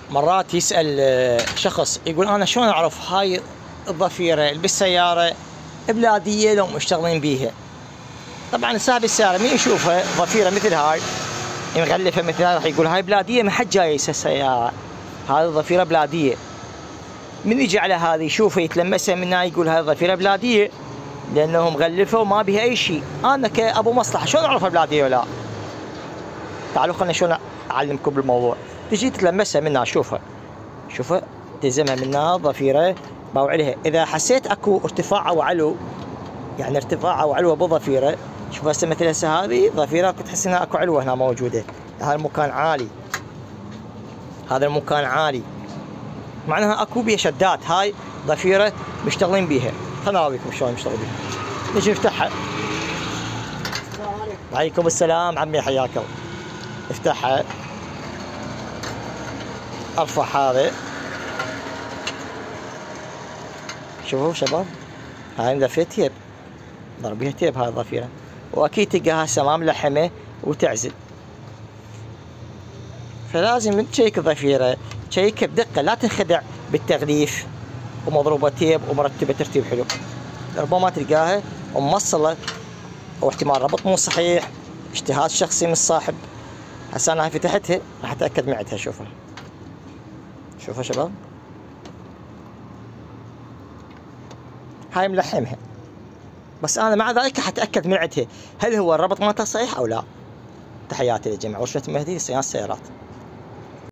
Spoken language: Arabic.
مرات يسأل شخص يقول أنا شلون أعرف هاي الضفيرة اللي بالسيارة بلادية لو مشتغلين بيها؟ طبعا صاحب السيارة من يشوفها ضفيرة مثل هاي مغلفة مثل هاي راح يقول هاي بلادية، ما حد جاي يسوي السيارة، هذه ضفيرة بلادية. من يجي على هذه يشوفها يتلمسها منها يقول هاي ضفيرة بلادية، لأنه مغلفة وما بها أي شيء. أنا كأبو مصلحة شلون أعرفها بلادية ولا؟ تعالوا خلنا شلون أعلمكم بالموضوع. تجي تتلمسها منها، شوفها تلزمها منها ضفيرة باوعلها. إذا حسيت أكو ارتفاع أو علو، يعني ارتفاع أو علو بضفيرة، شوف هسه مثل هسه هذه ضفيرة تحس إنها أكو علوة هنا موجودة، هذا المكان عالي، هذا المكان عالي، معناها أكو بيها شدات، هاي ضفيرة مشتغلين بيها. خلنا أراويكم شلون مشتغل بيها. نجي نفتحها. وعليكم السلام عمي، حياك الله. افتحها، ارفع هذا، شوفوا شباب هاي ملفة تيب، ضربيها تيب هاي الضفيرة، واكيد تلقاها هسه ما ملحمة وتعزل. فلازم من تشيك الضفيرة تشيكها بدقة، لا تنخدع بالتغليف ومضروبة تيب ومرتبة ترتيب حلو. ربما تلقاها موصلة او احتمال ربط مو صحيح، اجتهاد شخصي من الصاحب. هسه انا هاي فتحتها راح اتاكد معدها. شوفها شباب، هاي ملحمها، بس انا مع ذلك حتاكد من عدها هل هو الربط مالتها صحيح او لا. تحياتي للجميع، ورشة المهدي لصيانة السيارات.